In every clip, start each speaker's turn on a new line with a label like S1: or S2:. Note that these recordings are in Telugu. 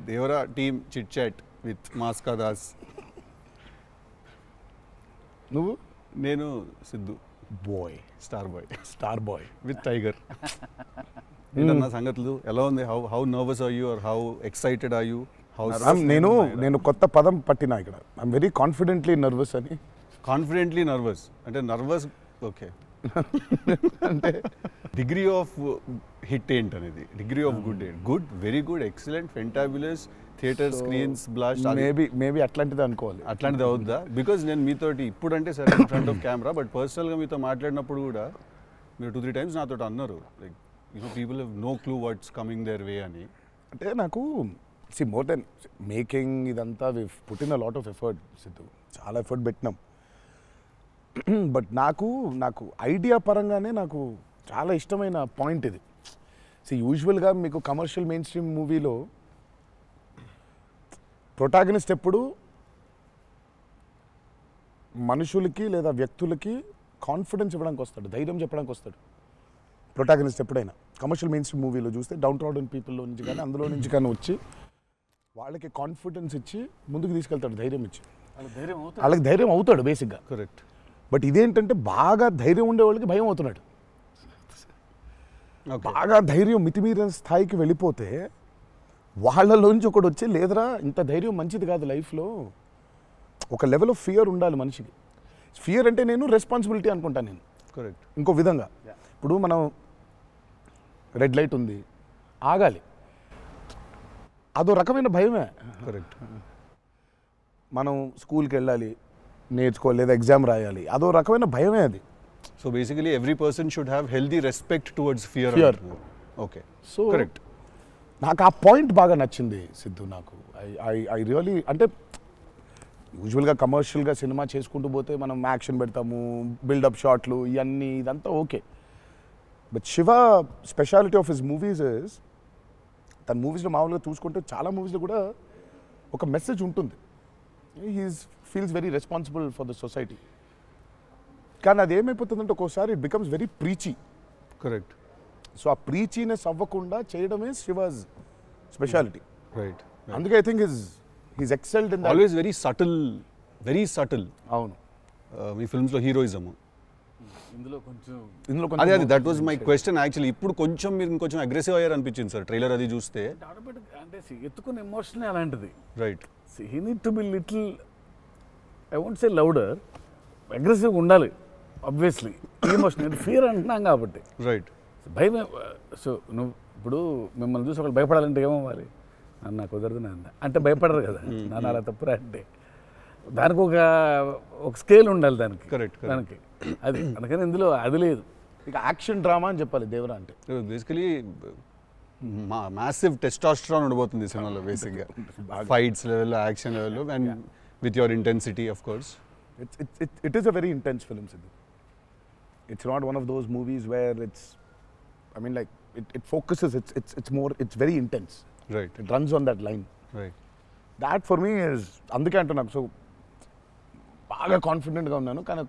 S1: Devara team chit chat with Maska Das.
S2: నువ్వు?
S1: నేను Siddhu
S2: boy, star boy
S1: with tiger. ఏంటన్నా సంగతులు ఎలా ఉంది? How nervous are you or how excited are you?
S2: నేను కొత్త పదం పట్టినా ఇక్కడ. ఐఎమ్ వెరీ కాన్ఫిడెంట్లీ నర్వస్ అని.
S1: కాన్ఫిడెంట్లీ నర్వస్ అంటే నర్వస్ ఓకే. అంటే డిగ్రీ ఆఫ్ హిట్ ఏంటనేది, డిగ్రీ ఆఫ్ గుడ్ ఏంటి? Good, very good, excellent, fantabulous, theatre screens blast,
S2: maybe అట్లాంటిది అనుకోవాలి.
S1: అట్లాంటిది అవుద్దా? బికాజ్ నేను మీతోటి ఇప్పుడు అంటే సరే in front of camera, but పర్సనల్గా మీతో మాట్లాడినప్పుడు కూడా మీరు 2-3 times నాతో అన్నారు like people have no clue what's coming their way అని.
S2: అంటే నాకు మోర్ దెన్ మేకింగ్ ఇదంతా we put in a lot of effort Siddhu, చాలా ఎఫర్ట్ పెట్టినాం. బట్ నాకు ఐడియా పరంగానే నాకు చాలా ఇష్టమైన పాయింట్ ఇది. యూజువల్గా మీకు కమర్షియల్ మెయిన్ స్ట్రీమ్ మూవీలో ప్రొటాగనిస్ట్ ఎప్పుడు మనుషులకి లేదా వ్యక్తులకి కాన్ఫిడెన్స్ ఇవ్వడానికి వస్తాడు, ధైర్యం చెప్పడానికి వస్తాడు ప్రొటాగనిస్ట్ ఎప్పుడైనా. కమర్షియల్ మెయిన్ స్ట్రీమ్ మూవీలో చూస్తే డౌన్ ట్రాడన్ పీపుల్లో నుంచి కానీ అందులో నుంచి కానీ వచ్చి వాళ్ళకి కాన్ఫిడెన్స్ ఇచ్చి ముందుకు తీసుకెళ్తాడు, ధైర్యం ఇచ్చి. వాళ్ళకి ధైర్యం అవుతాడు బేసిక్గా.
S1: కరెక్ట్.
S2: బట్ ఇదేంటంటే బాగా ధైర్యం ఉండే వాళ్ళకి భయం అవుతున్నాడు. బాగా ధైర్యం మితిమీరిన స్థాయికి వెళ్ళిపోతే వాళ్ళలోంచి ఒకటి వచ్చి లేదరా ఇంత ధైర్యం మంచిది కాదు లైఫ్లో, ఒక లెవెల్ ఆఫ్ ఫియర్ ఉండాలి మనిషికి. ఫియర్ అంటే నేను రెస్పాన్సిబిలిటీ అనుకుంటాను నేను.
S1: కరెక్ట్.
S2: ఇంకో విధంగా ఇప్పుడు మనం రెడ్ లైట్ ఉంది, ఆగాలి, అదో రకమైన భయమే.
S1: కరెక్ట్.
S2: మనం స్కూల్కి వెళ్ళాలి, నేర్చుకోవాలి, లేదా ఎగ్జామ్ రాయాలి, అదో రకమైన భయమే అది.
S1: So basically every person should have healthy respect towards fear. Okay.
S2: So
S1: correct.
S2: నాకు ఆ పాయింట్ బాగా నచ్చింది సిద్ధు. నాకు ఐ రియలీ అంటే యూజువల్గా కమర్షియల్గా సినిమా చేసుకుంటూ పోతే మనం యాక్షన్ పెడతాము, బిల్డప్ షాట్లు, ఇవన్నీ ఇదంతా okay. But Shiva speciality of his movies is, తన మూవీస్లో మామూలుగా చూసుకుంటే చాలా మూవీస్లో కూడా ఒక మెసేజ్ ఉంటుంది. Feels very responsible for the society. కానీ అది ఏమైపోతుందంటే ఒక్కోసారి it becomes very preachy.
S1: Correct.
S2: So ఆ ప్రీచీనెస్ అవ్వకుండా చేయడమే శివాజ్ స్పెషాలిటీ.
S1: రైట్.
S2: అందుకే I think he's excelled in
S1: always very subtle.
S2: అవును.
S1: మీ ఫిల్మ్స్లో హీరోయిజం
S2: ఇందులో
S1: అదే that was my question actually. ఇప్పుడు కొంచెం మీరు ఇంకొంచెం అగ్రెసివ్ అయ్యారు అనిపించింది సార్ ట్రైలర్ అది చూస్తే.
S3: అంటే ఎత్తుకున్న ఎమోషన్ అలాంటిది.
S1: Right.
S3: He need to be little, I won't say louder, అగ్రెసివ్గా ఉండాలి ఆబ్వియస్లీ. ఎమోషన్ ఫియర్ అంటున్నాం కాబట్టి.
S1: రైట్.
S3: భయం. సో నువ్వు ఇప్పుడు మిమ్మల్ని చూసి ఒకళ్ళు భయపడాలంటే ఏమవ్వాలి? నాకు కుదరదు నాన్న అంటే భయపడరు కదా, నాన్న అలా తప్పురా అంటే. దానికి ఒక స్కేల్ ఉండాలి దానికి.
S1: కరెక్ట్.
S3: దానికి అది అందుకని ఇందులో అది లేదు.
S2: ఇక యాక్షన్ డ్రామా అని చెప్పాలి దేవరా అంటే.
S1: బేసికలీ మ్యాసివ్ టెస్టాస్టెరాన్ ఉండబోతుంది సినిమాలో బేసిక్గా, ఫైట్స్ లెవెల్లో, యాక్షన్ లెవెల్లో, and with your intensity of course.
S2: It is a very intense film, Sidhu. It's not one of those movies where it's, I mean, like it focuses. It's very intense.
S1: Right.
S2: It runs on that line.
S1: Right.
S2: That for me is అందుకే అంటున్నాను. సో బాగా కాన్ఫిడెంట్గా ఉన్నాను, కానీ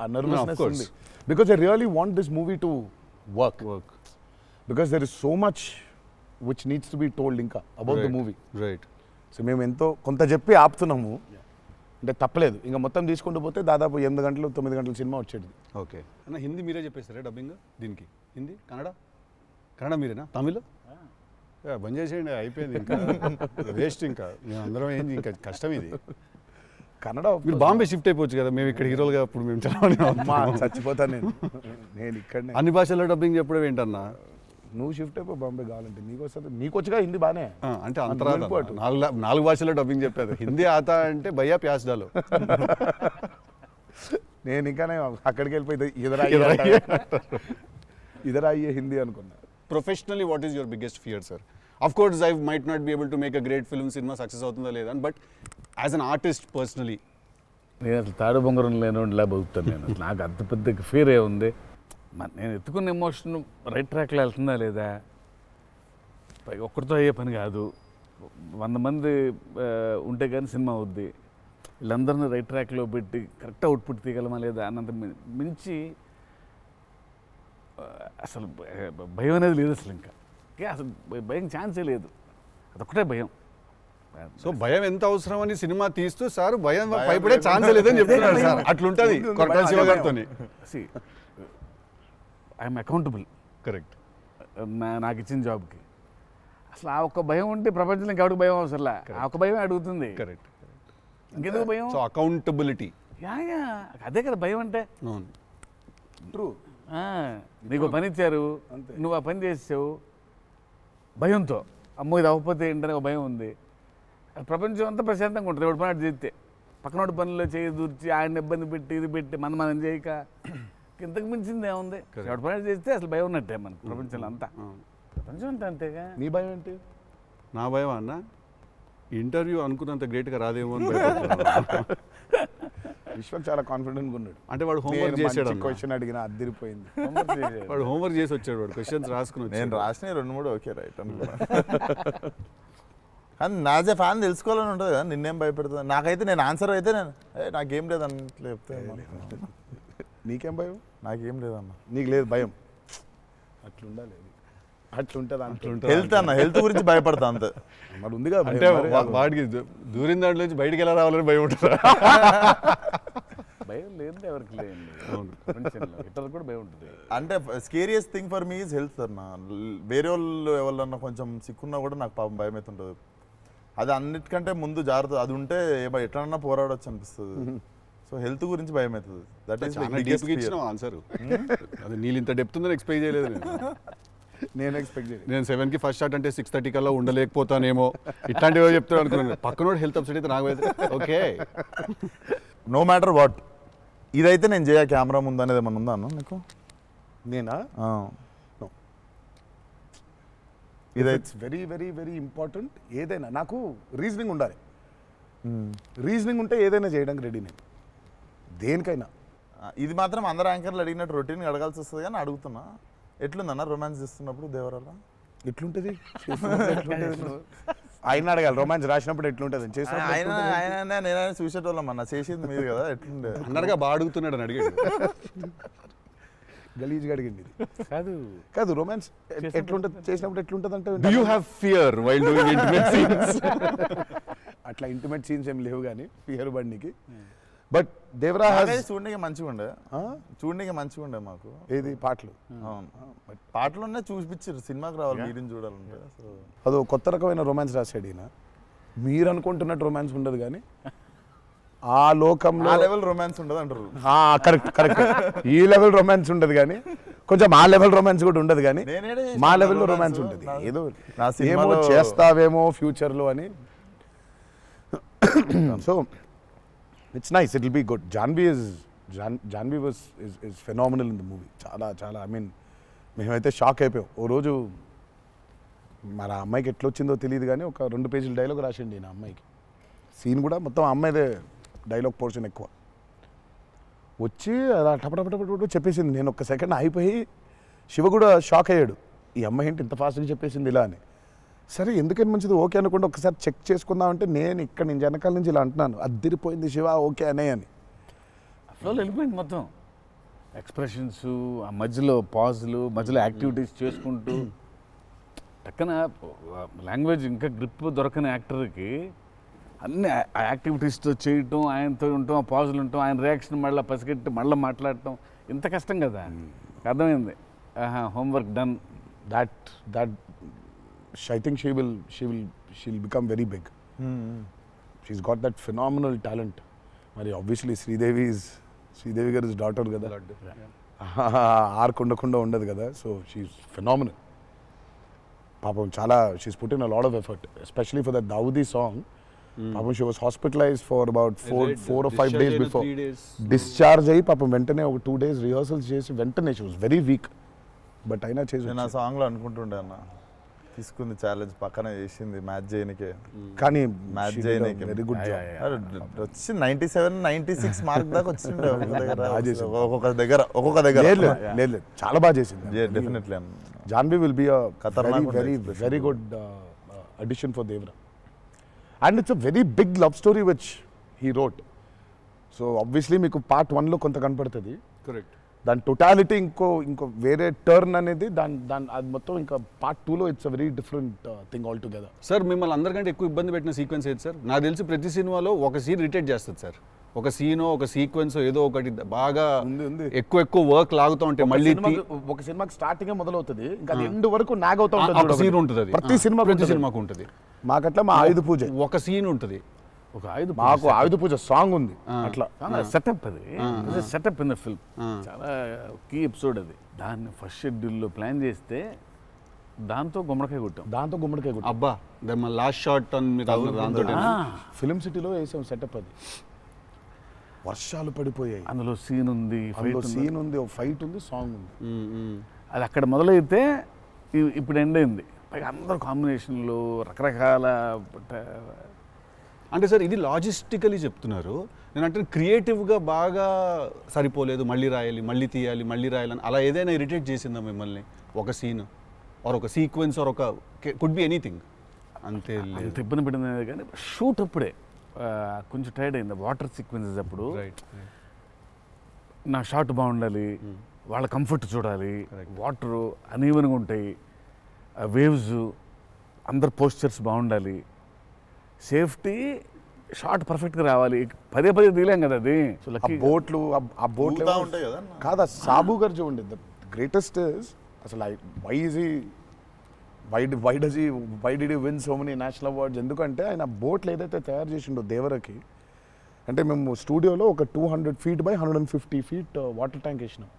S2: ఆ నర్వస్నెస్ ఉంది. Because I really want this movie to work. Because there is so much which needs to be told ఇంకా about the movie.
S1: Right.
S2: So మేము ఎంతో కొంత చెప్పి ఆపుతున్నాము. అంటే తప్పలేదు, ఇంకా మొత్తం తీసుకుంటూ పోతే దాదాపు 8 గంటలు 9 గంటల సినిమా వచ్చేది.
S1: ఓకే అన్న, హిందీ మీరే చెప్పేస్తారా డబ్బింగ్ దీనికి? హిందీ, కన్నడ మీరేనా? తమిళ్ బంద్ చేసేయండి, అయిపోయింది ఇంకా వేస్ట్. ఇంకా మేము అందరం ఏంది, ఇంకా కష్టం ఇది.
S2: కన్నడ
S1: మీరు బాంబే షిఫ్ట్ అయిపోవచ్చు కదా, మేము ఇక్కడ హీరోలుగా అప్పుడు మేము
S2: చచ్చిపోతాను నేను ఇక్కడనే.
S1: అన్ని భాషల్లో డబ్బింగ్ చెప్పడం ఏంటన్నా?
S2: నువ్వు షిఫ్ట్ అయిపో బాంబే కావాలంటే, నీకు వస్తుంది, నీకు వచ్చుగా హిందీ బాగానే.
S1: అంటే అంతరా 4 భాషల్లో డబ్బింగ్ చెప్పారు. హిందీ ఆతా అంటే భయ్యా ప్యాస్ డాలో.
S2: నేను ఇంకానే అక్కడికి వెళ్ళిపోయి ఇదరా అయ్యే హిందీ అనుకున్నా.
S1: Professionally what is your biggest fear sir? Of course I might not be able to make a great film, cinema success అవుతుందా లేదా, but as an artist personally
S3: నేను అసలు తాడు బొంగరం లేనిలా బతుకుతాను నేను. నాకు అంత పెద్ద ఫియర్ ఏముంది? నేను ఎత్తుకున్న ఎమోషన్ రైట్ ట్రాక్లో వెళ్తుందా లేదా? ఒక్కరితో అయ్యే పని కాదు, 100 మంది ఉంటే కానీ సినిమా అవుద్ది. వీళ్ళందరినీ రైట్ ట్రాక్లో పెట్టి కరెక్ట్ అవుట్పుట్ తీయగలమా లేదా అన్నంత మించి అసలు భయం అనేది లేదు అసలు. ఇంకా అసలు భయం ఛాన్సే లేదు, అదొక్కటే భయం.
S1: సో భయం ఎంత అవసరం అని సినిమా తీస్తూ సార్ భయం భయపడే ఛాన్స్ లేదని చెప్తున్నాడు సార్. అట్లుంటది కొరటాల శివ గారితో.
S3: I'm accountable.
S1: కరెక్ట్.
S3: నాకు ఇచ్చిన జాబ్కి అసలు ఆ ఒక్క భయం ఉంటే ప్రపంచంలో ఇంకెవరికి భయం అవసరంలా. ఆ ఒక్క భయం అడుగుతుంది.
S1: కరెక్ట్.
S3: ఇంకెందుకు భయం?
S1: So accountability.
S3: యా అదే కదా భయం అంటే.
S2: ట్రూ.
S3: నీకు పని ఇచ్చారు, నువ్వు ఆ పని చేసావు భయంతో, అమ్మో ఇది అవ్వకపోతే ఏంటనే ఒక భయం ఉంది. ప్రపంచం అంతా ప్రశాంతంగా ఉంటుంది ఎవరి పని చేస్తే. పక్కనోటి పనుల్లో చేయి దూర్చి ఆయన ఇబ్బంది పెట్టి ఇది పెట్టి మనం చేయక ఇంతకు మించింది ఏముంది? ఎవరి పని చేస్తే అసలు భయం ఉన్నట్టే మనకు ప్రపంచంలో అంతా. ప్రపంచం అంతా అంతేగా.
S2: నీ భయం ఏంటి?
S1: నా భయం అన్న ఇంటర్వ్యూ అనుకున్నంత గ్రేట్గా రాదేమో అని భయపడుతున్నాను.
S2: విశ్వక్ చాలా కాన్ఫిడెంట్గా ఉన్నాడు.
S1: అంటే వాడు హోంవర్క్ చేసాడు.
S2: క్వశ్చన్ అడిగిన అదిరిపోయింది.
S1: వాడు హోంవర్క్ చేసి వచ్చాడు. వాడు క్వశ్చన్స్ రాసుకుని వచ్చాడు.
S4: నేను రాసిన 2-3 ఓకే రైట్ అనుకున్నా. కానీ నాజ్ ఏ ఫ్యాన్ తెలుసుకోవాలని ఉంటుంది కదా, నిన్నేం భయపెడుతుంది. నాకైతే నేను ఆన్సర్ అయితే నాకేం లేదన్న చెప్తే.
S2: నీకేం భయం?
S4: నాకేం లేదన్న.
S2: నీకు లేదు భయం? అట్లుండాలి. అట్లుంటుంది.
S4: హెల్త్ అన్న, హెల్త్ గురించి భయపడతా అంతే.
S2: మరి ఉంది కదా.
S1: అంటే వాడికి దూరిన దాంట్లో నుంచి బయటికి ఎలా రావాలని భయం ఉంటుంది.
S3: భయం లేదు ఎవరికి లేదండి. ఇతరులకు కూడా భయం ఉంటుంది.
S4: అంటే scariest thing for me is health అన్న. వేరే వాళ్ళు ఎవరన్నా కొంచెం సిక్కున్నా కూడా నాకు పాపం భయం అవుతుంటుంది. అది అన్నిటికంటే ముందు జాగ్రత్త. అది ఉంటే ఎట్లన్నా పోరాడొచ్చు అనిపిస్తుంది. సో హెల్త్ గురించి భయం అవుతుంది. That is
S1: answer. అది నీళ్ళు ఇంత డెప్త్ ఉందని ఎక్స్పెక్ట్ చేయలేదు
S2: నేను ఎక్స్పెక్ట్ చేయలేదు.
S1: నేను 7కి ఫస్ట్ షాట్ అంటే 6:30 కల్లా ఉండలేకపోతానేమో ఇట్లాంటివి చెప్తాను అనుకున్నాను. పక్కనోడు హెల్త్ అప్సెట్ అయితే నాకు ఓకే.
S4: నో మ్యాటర్ వాట్ ఇదైతే నేను చేయ కెమెరా ముందు అనేది ఏమన్నా ఉందా అన్న నీకు?
S2: నేనా?
S4: ఇదైతే
S2: వెరీ వెరీ వెరీ ఇంపార్టెంట్. ఏదైనా నాకు రీజనింగ్ ఉండాలి. రీజనింగ్ ఉంటే ఏదైనా చేయడానికి రెడీ నేను, దేనికైనా.
S4: ఇది మాత్రం అందరు యాంకర్లు అడిగినట్టు రొటీన్ అడగాల్సి వస్తుంది. కానీ అడుగుతున్నా, ఎట్లుందన్న రొమాన్స్ చేస్తున్నప్పుడు దేవరాల?
S2: ఎట్లుంటుంది? ఆయన అడగాలి. రొమాన్స్ రాసినప్పుడు ఎట్లుంటుంది?
S4: ఆయన నేనైనా చూసేటోళ్ళం అన్న, చేసింది మీరు కదా, ఎట్లుండే
S1: అన్నట్టుగా బాగా అడుగుతున్నాడు అని అడిగాడు.
S2: గలీజ్గా అడిగింది.
S3: కాదు
S2: కాదు రొమాన్స్ ఎట్లుంటుంది చేసినప్పుడు ఎట్లుంటుంది అంటే,
S1: Do you have fear while doing intimate scenes?
S2: అట్లా ఇంటిమేట్ సీన్స్ ఏం లేవు కానీ ఫియర్ బండికి. బట్ దేవరా
S4: చూడడానికి మంచిగా ఉండే, చూడడానికి మంచిగా ఉండే మాకు.
S2: ఏది పాటలు?
S4: అవును, పాటలున్నా చూపించారు. సినిమాకి రావాలి మీరిని చూడాలంటే. సో
S2: అదో కొత్త రకమైన రొమాన్స్ రాశాడు ఈయన. మీరు అనుకుంటున్నట్టు రొమాన్స్ ఉండదు కానీ ఆ లోకంలో
S4: ఆ లెవెల్ రొమాన్స్ ఉండదు అంటారు.
S2: Correct correct. ఈ లెవెల్ రొమాన్స్ ఉండదు కానీ కొంచెం ఆ లెవెల్ రొమాన్స్ కూడా ఉండదు కానీ మా లెవెల్లో రొమాన్స్ ఉంటుంది. ఏదో ఏమో చేస్తావేమో ఫ్యూచర్లో అని. So it's nice, it will be good. Janhvi is phenomenal in the movie. చాలా చాలా ఐ మీన్ మేమైతే షాక్ అయిపోయాం. ఓ రోజు మరి ఆ అమ్మాయికి ఎట్లా వచ్చిందో తెలియదు కానీ ఒక 2 పేజీల డైలాగ్ రాసిండి నా అమ్మాయికి. సీన్ కూడా మొత్తం అమ్మాయిదే డైలాగ్ పోర్షన్ ఎక్కువ. వచ్చి అలా టపటపటపట చెప్పేసింది. నేను ఒక్క సెకండ్ అయిపోయి శివ కూడా షాక్ అయ్యాడు. ఈ అమ్మాయి ఏంటి ఇంత ఫాస్ట్గా చెప్పేసింది ఇలా అని. సరే ఎందుకని మంచిది ఓకే అనుకుంటే ఒకసారి చెక్ చేసుకుందామంటే నేను వెనకాల నుంచి ఇలా అంటున్నాను, అద్దిరిపోయింది శివ ఓకే అనే అని.
S3: ఫ్లోలో వెళ్ళిపోయింది మొత్తం. ఎక్స్ప్రెషన్స్, ఆ మధ్యలో పాజులు, మధ్యలో యాక్టివిటీస్ చేసుకుంటూ టక్కన లాంగ్వేజ్ ఇంకా గ్రిప్ దొరకని యాక్టర్కి అన్ని ఆ యాక్టివిటీస్తో చేయటం, ఆయనతో ఉండటం, ఆ పాజులు ఉండటం, ఆయన రియాక్షన్ మళ్ళీ పసిగట్టి మళ్ళీ మాట్లాడటం ఇంత కష్టం కదా. అర్థమైంది. Homework done.
S2: That I think she'll become very big. She's got that phenomenal talent. మరి obviously శ్రీదేవి గారి డాటర్ కదా, ఆర్క్ ఉండకుండా ఉండదు కదా. So she's phenomenal. పాపం చాలా she's put in a lot of effort, especially for that Daavudi song. పాపం she was hospitalised for about 4 or 5 days before. Discharge అయ్యి పాపం వెంటనే ఒక 2 days రిహర్సల్స్ చేసి వెంటనే she was very weak. But అయినా చేసి
S4: నేను ఆ సాంగ్లో అనుకుంటుండే అన్న, తీసుకుంది ఛాలెంజ్ పక్కన చేసింది మ్యాచ్ చేయనికే.
S2: కానీ
S4: మ్యాచ్ చేయనికే
S2: వెరీ గుడ్ జాబ్.
S4: వచ్చి 97, 96 మార్క్ దాకా వచ్చిండే ఒక్కొక్క దగ్గర.
S2: లేదు చాలా బాగా చేసింది.
S4: Definitely
S2: Janhvi will be very good addition for Devara. And it's a very big love story which he wrote. So obviously మీకు పార్ట్ 1లో కొంత కనపడుతుంది.
S1: కరెక్ట్.
S2: దాని టోటాలిటీ ఇంకో వేరే టర్న్ అనేది దాని అది మొత్తం ఇంకా పార్ట్ 2లో it's a very different thing all together.
S1: Sir మిమ్మల్ని అందరికంటే ఎక్కువ ఇబ్బంది పెట్టిన సీక్వెన్స్ ఏది సార్? నాకు తెలిసి ప్రతి సినిమాలో ఒక సీన్ రిటేట్ చేస్తుంది సార్. ఒక సీనో ఒక సీక్వెన్స్ ఏదో ఒకటి బాగా ఎక్కువ వర్క్ లాగుతూ ఉంటే మళ్ళీ
S2: ఒక సినిమాకి స్టార్టింగ్ మొదలవుతుంది ఇంకా ఎండ్ వరకు నాగవుతూ ఉంటుంది.
S1: సీన్ ఉంటుంది,
S2: ప్రతి సినిమాకు
S1: ఉంటుంది.
S2: మాకట్లా మా ఆయుధ పూజ
S1: ఒక సీన్ ఉంటుంది,
S3: ఒక ఆయుధ
S2: మాకు ఆయుధ పూజ సాంగ్ ఉంది. అట్లా
S3: సెటప్ అది సెటప్ ఇన్ ద ఫిల్మ్ చాలా కీ ఎపిసోడ్ అది. దాన్ని ఫస్ట్ షెడ్యూల్లో ప్లాన్ చేస్తే దాంతో గుమ్మడికాయ కొట్టాం.
S1: అబ్బా లాస్ట్ షాట్ దాంతో
S2: ఫిలిం సిటీలో వేసాం సెటప్. అది వర్షాలు పడిపోయాయి,
S3: అందులో సీన్ ఉంది,
S2: ఫైట్ ఉంది, సాంగ్ ఉంది.
S3: అది అక్కడ మొదలైతే ఇప్పుడు ఎండ్ అయింది. పైగా అందరూ కాంబినేషన్లు రకరకాల.
S1: అంటే సార్ ఇది లాజిస్టికలీ చెప్తున్నారు, నేను అంటే క్రియేటివ్గా బాగా సరిపోలేదు, మళ్ళీ రాయాలి, మళ్ళీ తీయాలి, మళ్ళీ రాయాలని అలా ఏదైనా ఇరిటేట్ చేసిందా మిమ్మల్ని? ఒక సీన్ ఆర్ ఒక సీక్వెన్స్ ఆర్ ఒక కుడ్ బి ఎనీథింగ్ అంతే
S3: అంత ఇబ్బంది పడింది. కానీ షూట్ అప్పుడే కొంచెం టైర్డ్ అయింది. వాటర్ సీక్వెన్సెస్ అప్పుడు నా షాట్ బాగుండాలి, వాళ్ళ కంఫర్ట్ చూడాలి, వాటరు అనీవెన్గా ఉంటాయి, వేవ్స్, అందరు పోస్చర్స్ బాగుండాలి, సేఫ్టీ షాట్ పర్ఫెక్ట్గా రావాలి. పదే తీలేం కదా అది.
S2: బోట్లు
S4: ఉంటాయి కదా
S2: కాదా? సాబు గారు చూడండి, ద గ్రేటెస్ట్ అసలు why did you win so many national awards? ఎందుకంటే ఆయన బోట్లు ఏదైతే తయారు చేసిండో దేవరకి, అంటే మేము స్టూడియోలో ఒక 200 feet by 150 feet water tank వేసినాం.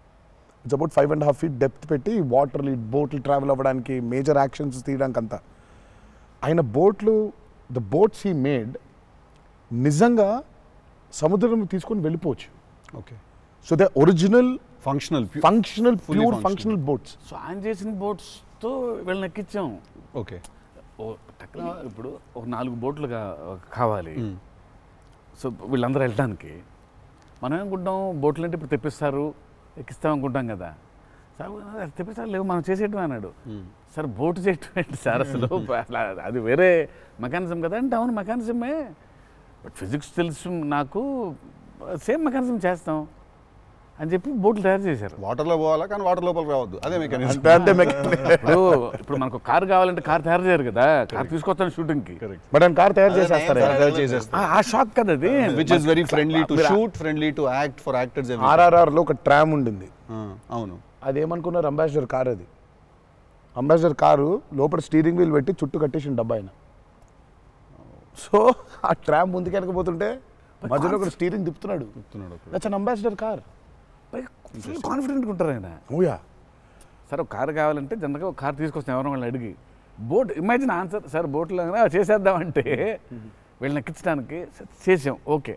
S2: ఇట్స్ అబౌట్ 5.5 feet డెప్త్ పెట్టి బోట్లు ట్రావెల్ అవ్వడానికి, మేజర్ యాక్షన్స్ తీయడానికి అంతా. ఆయన ద బోట్స్ హీ మేడ్ నిజంగా సముద్రం తీసుకొని వెళ్ళిపోవచ్చు.
S1: Okay,
S2: so they original
S1: functional
S2: pure functional boats.
S3: So ఆయన చేసిన బోట్స్తో వీళ్ళని ఎక్కించాం.
S1: ఓకే,
S3: ఇప్పుడు ఒక 4 బోట్లు కావాలి. సో వీళ్ళందరూ వెళ్ళడానికి మనం ఏమనుకుంటాం, బోట్లు అంటే ఇప్పుడు తెప్పిస్తారు, ఎక్కిస్తాం అనుకుంటాం కదా. సార్ తెప్పిస్తారు, లేవు మనం చేసేయటం అన్నాడు. సార్ బోటు చేయటం ఏంటి సార్ అసలు? అది వేరే మెకానిజం కదా అంటే, అవును మెకానిజమే, బట్ ఫిజిక్స్ తెలుసు నాకు, సేమ్ మెకానిజం చేస్తాం అని చెప్పి బోట్లు తయారు చేశారు.
S1: వాటర్లో పోవాలా కానీ వాటర్ లోపలికి రావద్దు, అదే మెకానిజం.
S3: ఇప్పుడు మనకు కార్ కావాలంటే కార్ తయారు చేయరు కదా, కార్ తీసుకొస్తాను షూటింగ్కి,
S2: బట్ ఆయన కార్ తయారు చేసేస్తారు.
S3: ఆ షాక్ కదా అది,
S1: which is very friendly to shoot, friendly to act for actors.
S2: RRRలో ఒక ట్రామ్ ఉండింది.
S1: అవును,
S2: అదేమనుకున్నారు, అంబాసిడర్ కార్. అది అంబాసిడర్ కారు లోపల స్టీరింగ్ వీల్ పెట్టి చుట్టూ కట్టేసిన డబ్బా ఆయన. సో ఆ ట్రామ్ ముందుకు వెనకపోతుంటే మధ్యలో ఒక స్టీరింగ్ తిప్పుతున్నాడు. That's an ambassador car.
S3: కాన్ఫిడెంట్గా ఉంటారు ఆయన.
S2: ఓయా,
S3: సార్ ఒక కారు కావాలంటే జనరల్గా ఒక కారు తీసుకొస్తాం ఎవరైనా వాళ్ళని అడిగి. బోట్ ఇమాజిన్ ఆన్సర్, సార్ బోట్లో చేసేద్దామంటే వీళ్ళని ఎక్కించడానికి చేసాం. ఓకే,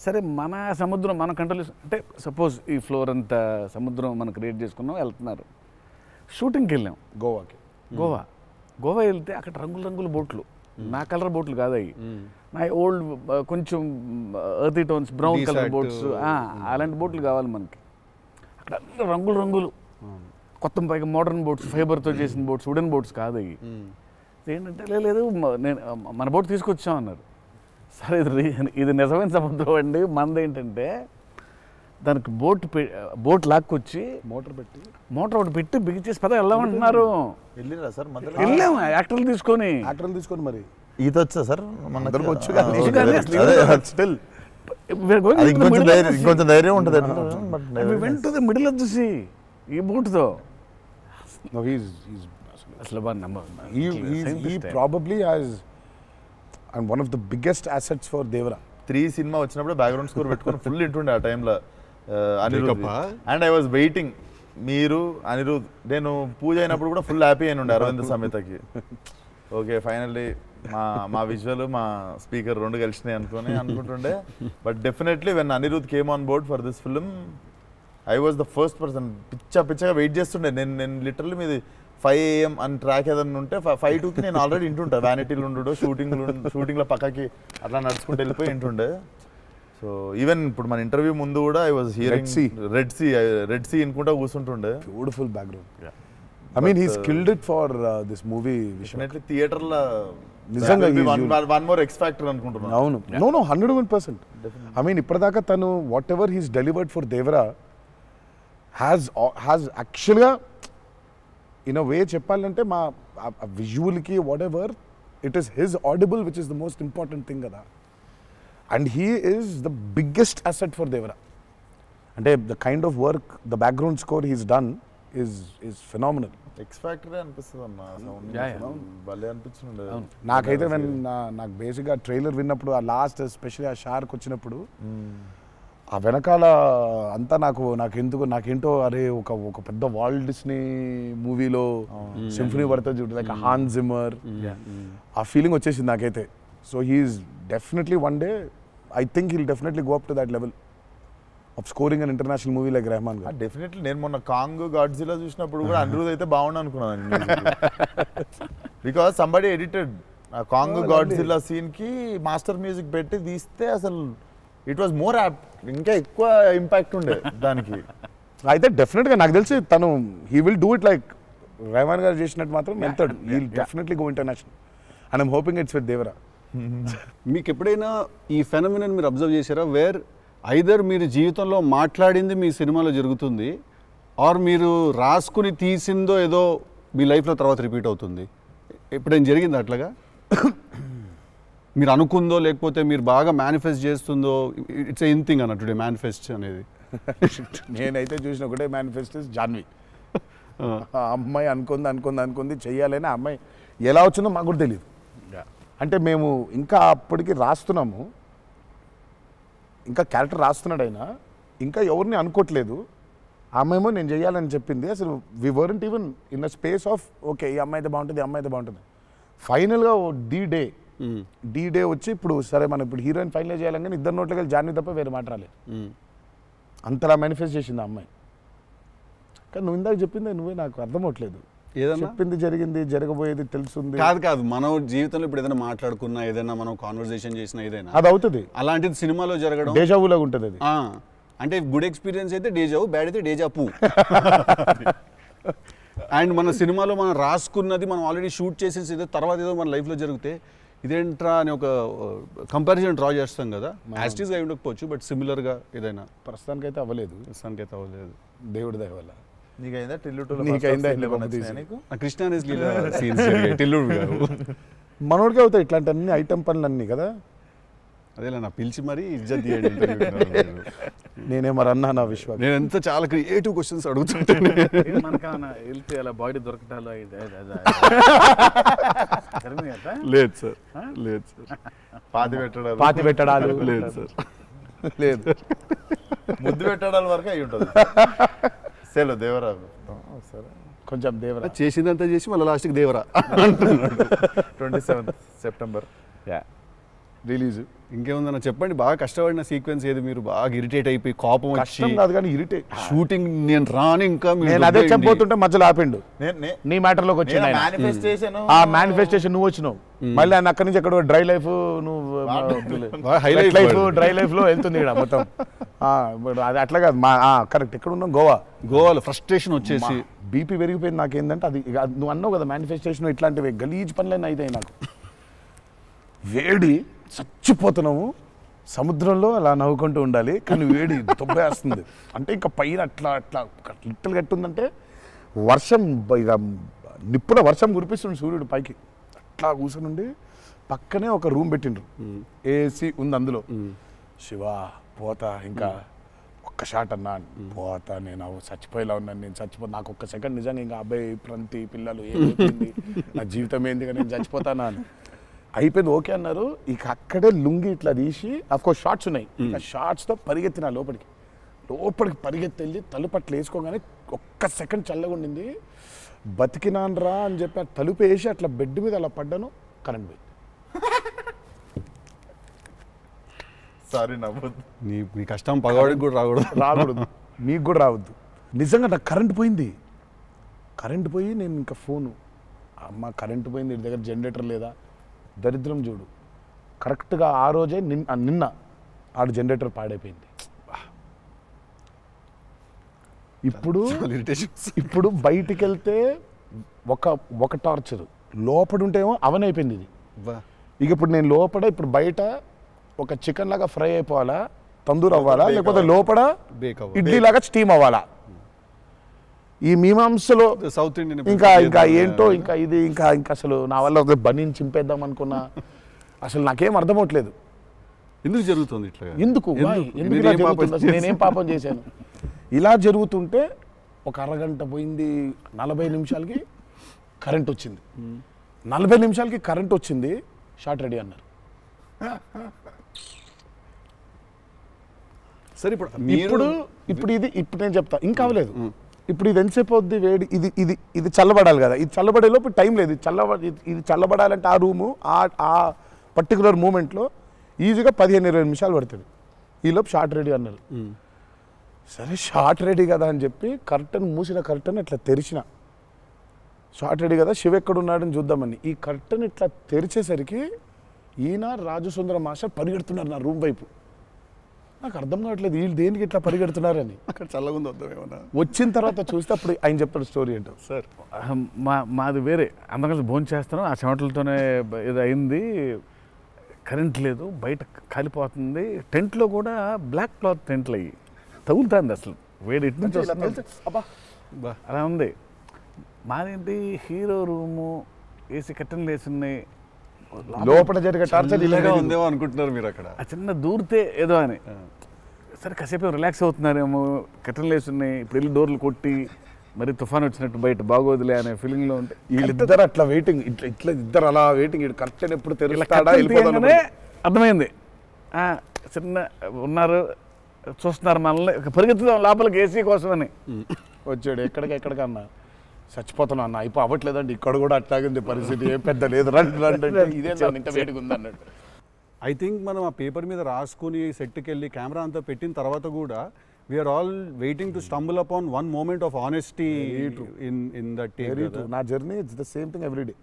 S3: సరే మన సముద్రం మన కంట్రోల్ అంటే సపోజ్ ఈ ఫ్లోర్ అంతా సముద్రం మనం క్రియేట్ చేసుకున్నాం, వెళ్తున్నారు. షూటింగ్కి వెళ్ళాం గోవా వెళ్తే అక్కడ రంగుల బోట్లు, నా కలర్ బోట్లు కాదు అవి, నా ఓల్డ్ కొంచెం ఎర్తీ టోన్స్ బ్రౌన్ కలర్ బోట్స్, అలాంటి బోట్లు కావాలి మనకి. అక్కడ రంగులు కొత్త పైగా మోడర్న్ బోట్స్, ఫైబర్తో చేసిన బోట్స్, వుడెన్ బోట్స్ కాదు అవి. ఏంటంటే లేదు నేను మన బోట్ తీసుకొచ్చాం అన్నారు. సరే ఇది నిజమైన సముద్రం అండి, మనది ఏంటంటే దానికి బోట్ లాక్కొచ్చి మోటార్ ఒకటి పెట్టి బిగించేసి పద వెళ్దామంటున్నారు.
S4: వెళ్ళిరా సార్?
S3: వెళ్ళాము యాక్టర్లు తీసుకొని
S2: మరి
S4: ఈత వచ్చా సార్? వచ్చు, ఇంకొంచెం ధైర్యం ఉంటుంది.
S3: వెంట మిడిల్ ఆఫ్ ది సీ ఈ బోట్తో అసలు
S2: probably as and one of the biggest assets for Devara.
S4: 3 cinema వచ్చినప్పుడు బ్యాక్గ్రౌండ్ స్కోర్ పెట్టుకొని ఫుల్ ఇంటుండే ఆ టైంలో Anirudh. And I was waiting, మీరు అనిరుద్ నేను పూజ అయినప్పుడు కూడా ఫుల్ హ్యాపీ అయిన ఉండే అరవింద్ సమేతకి. ఓకే ఫైనల్లీ మా విజువల్ మా స్పీకర్ 2 కలిసినాయి అనుకుంటుండే. But definitely when Anirudh came on board for this film I was the first person. పిచ్చగా వెయిట్ చేస్తుండే. నేను లిటరల్లీ మీది 5 AM అని ట్రాక్ ఏదన్నా ఉంటే 5:02కి నేను ఆల్రెడీ ఇంటుంటా. వ్యానిటీలు ఉండు, షూటింగ్లో పక్కకి అట్లా నడుచుకుంటూ వెళ్ళిపోయి ఇంటుండే. సో ఈవెన్ ఇప్పుడు మన ఇంటర్వ్యూ ముందు కూడా I was hearing red sea అనుకుంటా కూర్చుంటుండే.
S2: Beautiful background. I mean he skilled it for this movie.
S4: Definitely థియేటర్లో
S2: నిజంగా
S4: వన్ మోర్ ఎక్స్ ఫ్యాక్టర్ అనుకుంటున్నాను.
S2: అవును, నో 101%. ఐ మీన్ ఇప్పటిదాకా తను whatever he's delivered for Devara has యాక్చువల్గా ఇన్ అ వే చెప్పాలంటే మా విజువల్కి whatever it is his audible which is the most important thing కదా. And he is the biggest asset for Devara. అంటే the kind of work the background score he's done is phenomenal.
S4: X factory అనిపిస్తుంది అన్న సౌండ్ భలే అనిపించింది.
S2: నాకైతే నాకు బేసిక్గా ట్రైలర్ విన్నప్పుడు ఆ లాస్ట్ ఎస్పెషల్లీ ఆ షార్క్ వచ్చినప్పుడు ఆ వెనకాల అంతా నాకేంటో అరే ఒక పెద్ద వాల్ట్ డిస్నీ మూవీలో సింఫనీ పడుతుంది చూడు, లైక్ హాన్ జిమ్మర్, ఆ ఫీలింగ్ వచ్చేసింది నాకైతే. So he's definitely one day I think he'll definitely go up to that level of scoring an international movie like Rahman garu.
S4: Definitely నేను మొన్న కాంగ్ గాడ్జిలా చూసినప్పుడు కూడా అనిరుద్ అయితే బాగుండు అనుకున్నాను. బికాస్ సంబడి ఎడిటెడ్ ఆ కాంగ్ గాడ్జిలా సీన్ కి మాస్టర్ మ్యూజిక్ పెట్టి తీస్తే అసలు ఇట్ వాజ్ మోర్ యాప్ట్, ఇంకా ఎక్కువ ఇంపాక్ట్ ఉండే దానికి.
S2: అయితే డెఫినెట్గా నాకు తెలిసి తను he will do it like Rahman గారు చేసినట్టు మాత్రం వెళ్తాడు. He will definitely go international and I'm hoping it's with Devara.
S1: మీకు ఎప్పుడైనా ఈ ఫెనమినన్ మీరు అబ్జర్వ్ చేశారా, వేర్ ఐదర్ మీరు జీవితంలో మాట్లాడింది మీ సినిమాలో జరుగుతుంది, ఆర్ మీరు రాసుకుని తీసిందో ఏదో మీ లైఫ్లో తర్వాత రిపీట్ అవుతుంది? ఎప్పుడైనా జరిగింది అట్లాగా? మీరు అనుకుందో లేకపోతే మీరు బాగా మేనిఫెస్ట్ చేస్తుందో? ఇట్స్ ఎ థింగ్ అన్న టుడే మేనిఫెస్ట్ అనేది.
S2: నేనైతే చూసిన ఒకటే మేనిఫెస్టో జాన్వి. ఆ అమ్మాయి అనుకుంది చెయ్యాలని. ఆ అమ్మాయి ఎలా వచ్చిందో మాకు కూడా తెలియదు. అంటే మేము ఇంకా అప్పటికి రాస్తున్నాము, ఇంకా క్యారెక్టర్ రాస్తున్నాడు అయినా ఇంకా ఎవరిని అనుకోవట్లేదు. ఆ అమ్మాయేమో నేను చెయ్యాలని చెప్పింది. అసలు we weren't even in the space of okay ఈ అమ్మాయి అయితే బాగుంటుంది, ఈ అమ్మాయి అయితే బాగుంటుంది. ఫైనల్గా డి డే వచ్చి ఇప్పుడు సరే మనం ఇప్పుడు హీరోయిన్ ఫైనల్ చేయాలని ఇద్దరు నోట్లకి వెళ్ళి జాన్వి తప్ప వేరే మాట రాలేదు. అంతలా మేనిఫెస్ట్ చేసింది ఆ అమ్మాయి. కానీ నువ్వు ఇందాక చెప్పింది నువ్వే నాకు అర్థం అవట్లేదు. చెప్పింది జరిగింది, జరగబోయేది తెలుసుంది.
S1: కాదు మనం జీవితంలో ఇప్పుడు ఏదైనా మాట్లాడుకున్నా, ఏదైనా మనం కాన్వర్సేషన్ చేసినా, ఏదైనా
S2: అది అవుతుంది.
S1: అలాంటిది సినిమాలో జరగడం
S2: డేజావులాగా ఉంటుంది అది.
S1: అంటే గుడ్ ఎక్స్పీరియన్స్ అయితే డేజావు, బ్యాడ్ అయితే డేజాపు. అండ్ మన సినిమాలో మనం రాసుకున్నది మనం ఆల్రెడీ షూట్ చేసేసి ఏదో తర్వాత ఏదో మన లైఫ్లో జరిగితే ఇదేంట్రా అని ఒక కంపారిజన్ డ్రా చేస్తాం కదా. యాస్టీస్గా అయి ఉండకపోవచ్చు, బట్ సిమిలర్గా ఏదైనా.
S2: ప్రస్తుతానికైతే అవ్వలేదు. దేవుడి దయ వల్ల.
S4: నీకైందా
S1: కృష్ణ టిల్లుడు
S2: మనోడికి అవుతాయి ఇట్లాంటి అన్ని ఐటమ్ పనులు అన్నీ కదా.
S1: అదేలా నా పిలిచి మరీ ఇజ్జత్ తీయండి.
S2: నేనే మరి అన్నా నా విశ్వాసం.
S1: నేను ఎంత చాలా క్రియేటివ్ క్వశ్చన్స్ అడుగుతుంటాను.
S3: అలా బాడీ దొరకటాలు
S1: లేదు సార్, లేదు సార్.
S4: పాతి పెట్టడాలు
S1: లేదు సార్,
S2: లేదు.
S4: ముద్దు పెట్టడాల వరకు అయి ఉంటుంది. సెలవు దేవరా సరే
S2: కొంచెం దేవరా
S1: చేసిందంతా చేసి మళ్ళీ లాస్ట్కి దేవరా
S4: 27th September
S2: రిలీజ్.
S1: ఇంకేముందన్న చెప్పండి. బాగా కష్టపడిన సీక్వెన్స్ ఏది? మీరు బాగా ఇరిటేట్ అయిపోయి కోపం
S2: కష్టం కాదు కానీ ఇరిటేట్.
S1: షూటింగ్ నేను రాను ఇంకా
S2: నేను అదే చెప్పబోతుంటే మధ్యలో ఆపిండు. నీ మ్యాటర్లోకి వచ్చింది. ఆ మేనిఫెస్టేషన్ నువ్వు వచ్చినావు, మళ్ళీ ఆయన అక్కడి నుంచి ఎక్కడ డ్రై లైఫ్ డ్రై లైఫ్ లో వెళ్తుంది ఇక్కడ మొత్తం. అది అట్లా కాదు. కరెక్ట్. ఎక్కడ ఉన్నాం?
S1: గోవాలో ఫ్రస్ట్రేషన్ వచ్చేసి
S2: బీపీ పెరిగిపోయింది. నాకేందంటే అది నువ్వు అన్నావు కదా మేనిఫెస్టేషన్ ఇట్లాంటివి గలీజ్ పనులన్నీ అయితే నాకు వేడి చచ్చిపోతున్నాము. సముద్రంలో అలా నవ్వుకుంటూ ఉండాలి కానీ వేడి దొబ్బేస్తుంది. అంటే ఇంకా పైన అట్లా లిట్టలు కట్టుందంటే వర్షం ఇక నిప్పున వర్షం కురిపిస్తుంది సూర్యుడు పైకి. అట్లా కూర్చొని పక్కనే ఒక రూమ్ పెట్టిండ్రు, ఏసీ ఉంది అందులో. శివా పోతా ఇంకా ఒక్క షాట్ అన్నా పోతా, నేను చచ్చిపోయేలా ఉన్నాను, నేను చచ్చిపోతా. నాకు ఒక్క సెకండ్ నిజంగా ఇంకా అబ్బాయి ప్రంతి పిల్లలు ఏమైంది నా జీవితం ఏంది నేను చచ్చిపోతానా అని అయిపోయింది. ఓకే అన్నారు. ఇక అక్కడే లుంగి ఇట్లా తీసి అఫ్కోర్స్ షార్ట్స్ ఉన్నాయి, ఆ షార్ట్స్తో పరిగెత్తిన లోపలికి పరిగెత్తి వెళ్ళి తలుపు అట్లా వేసుకోగానే ఒక్క సెకండ్ చల్లగా ఉండింది. బతికినాన్రా అని చెప్పి ఆ తలుపు వేసి అట్లా బెడ్ మీద అలా పడ్డాను. కరెంట్ పోయింది.
S4: సారీ నవ్వద్దు.
S1: నీ కష్టం పగవాడికి కూడా రాకూడదు,
S2: మీకు కూడా రావద్దు. నిజంగా నాకు కరెంట్ పోయింది. కరెంట్ పోయి నేను ఇంకా ఫోను, అమ్మ కరెంట్ పోయింది, ఇంటి దగ్గర జనరేటర్ లేదా? దరిద్రం చూడు, కరెక్ట్గా ఆ రోజే నిన్న ఆడు జనరేటర్ పాడైపోయింది. ఇప్పుడు బయటికి వెళ్తే ఒక టార్చర్, లోపల ఉంటేమో అవన్ అయిపోయింది ఇది. ఇక ఇప్పుడు నేను లోపల ఇప్పుడు బయట ఒక చికెన్ లాగా ఫ్రై అయిపోవాలా, తందూరు అవ్వాలా, లేకపోతే లోపల ఇడ్లీ లాగా స్టీమ్ అవ్వాలా. ఈ మీమాంసలో
S1: సౌత్ ఇండియన్
S2: ఇంకా ఏంటో ఇంకా ఇది ఇంకా అసలు నా వల్ల ఒక బనీని చింపేద్దాం అనుకున్నా అసలు నాకేం అర్థమవట్లేదు.
S1: ఎందుకు జరుగుతుంది ఇట్లా?
S2: ఎందుకు ఇలా జరుగుతుంది? అసలు నేనేం పాపం చేశాను? ఇలా జరుగుతుంటే ఒక అరగంట పోయింది, 40 నిమిషాలకి కరెంట్ వచ్చింది. 40 నిమిషాలకి కరెంట్ వచ్చింది, షార్ట్ రెడీ అన్నారు.
S1: సరే
S2: ఇప్పుడు నేను చెప్తా, ఇంకా అవ్వలేదు. ఇప్పుడు ఇది ఎంతసేపు అవుద్ది వేడి? ఇది చల్లబడాలి కదా, ఇది చల్లబడే లోపు టైం లేదు. ఇది చల్లబడాలంటే ఆ రూము ఆ పర్టికులర్ మూమెంట్లో ఈజీగా 15-20 నిమిషాలు పడుతుంది. ఈలోపు షార్ట్ రెడీ అన్నారు. సరే షార్ట్ రెడీ కదా అని చెప్పి మూసిన కర్టన్ ఇట్లా తెరిచిన. షార్ట్ రెడీ కదా, శివ ఎక్కడున్నాడని చూద్దామని ఈ కర్టన్ ఇట్లా తెరిచేసరికి ఈయన రాజు సుందర మాస్టర్ పరిగెడుతున్నారు నా రూమ్ వైపు. నాకు అర్థం కావట్లేదు వీళ్ళు దేనికి ఇట్లా పరిగెడుతున్నారని.
S1: అక్కడ చల్లగా ఉంది వద్దాం ఏమన్నా.
S2: వచ్చిన తర్వాత చూస్తే అప్పుడు ఆయన చెప్తాడు స్టోరీ ఏంటో.
S1: సార్
S3: మాది వేరే, అందరం కలిసి భోజనం చేస్తాను, ఆ చెమటలతోనే ఇది అయింది. కరెంట్ లేదు, బయట కాలిపోతుంది. టెంట్లో కూడా బ్లాక్ క్లాత్ టెంట్లు అయ్యి తగులుతుంది, అసలు వేడి ఇటు నుంచి వస్తుంది. అలా ఉంది. మాదేంటి హీరో రూము, ఏసీ కట్టెలు వేసి ఉన్నాయి,
S2: లోపల జరిగే టార్చర్
S1: ఇలాగా ఉందేమో అనుకుంటున్నారు మీరు అక్కడ.
S3: ఆ చిన్న దూరితే ఏదో అని. సరే కాసేపు రిలాక్స్ అవుతున్నారేమో, కట్టెలు వేసి ఉన్నాయి, ఇప్పుడు వెళ్ళి డోర్లు కొట్టి మరి తుఫాన్ వచ్చినట్టు బయట బాగోదులే అనే ఫీలింగ్లో ఉంటే
S2: వీళ్ళిద్దరు అట్లా వెయిటింగ్, ఇట్లా ఇద్దరు అలా వెయిటింగ్. కర్టెన్ ఎప్పుడు తెరుస్తాడా
S3: అర్థమైంది. చిన్న ఉన్నారు, చూస్తున్నారు మనల్ని, పరిగెత్తుదాం లోపలికి ఏసీ కోసం అని
S2: వచ్చాడు. ఎక్కడికన్నా చచ్చిపోతున్నా అన్న, అయిపో అవ్వట్లేదండి, ఇక్కడ కూడా అట్లాగింది పరిస్థితి, ఏం పెద్ద లేదు, రండి ఇదే ఇంత వేడిగా ఉంది అన్నట్టు.
S1: ఐ థింక్ మనం ఆ పేపర్ మీద రాసుకుని సెట్కి వెళ్ళి కెమెరా అంతా పెట్టిన తర్వాత కూడా we're all waiting to stumble upon one moment of honesty in that take.
S2: నా journey it's the same thing every day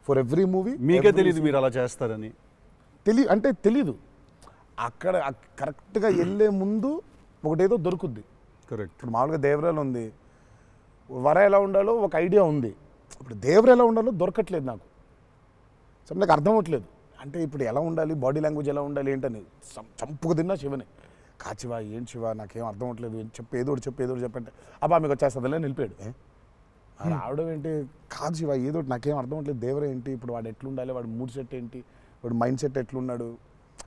S2: for every movie.
S1: మీకే తెలియదు మీరు అలా చేస్తారని?
S2: తెలీదు. అక్కడ కరెక్ట్గా వెళ్ళే ముందు ఒకటేదో దొరుకుద్ది.
S1: కరెక్ట్.
S2: ఇప్పుడు మామూలుగా దేవరాలు ఉంది, వర ఎలా ఉండాలో ఒక ఐడియా ఉంది. ఇప్పుడు దేవర ఎలా ఉండాలో దొరకట్లేదు నాకు. సో నాకు అర్థం అవ్వట్లేదు. అంటే ఇప్పుడు ఎలా ఉండాలి, బాడీ లాంగ్వేజ్ ఎలా ఉండాలి ఏంటని చంపుకు తిన్నా శివని. కాచివా ఏం శివ నాకేం అర్థం అవ్వట్లేదు, ఏదో చెప్పంటే అబ్బా మీకు వచ్చేస్తుందిలే నిలిపాడు. రావడం ఏంటి, కాదు శివ ఏదో నాకేం అర్థం అవ్వట్లేదు, దేవర ఏంటి, ఇప్పుడు వాడు ఎట్లుండాలి, వాడు మూడ్ సెట్ ఏంటి, వాడు మైండ్ సెట్ ఎట్లున్నాడు,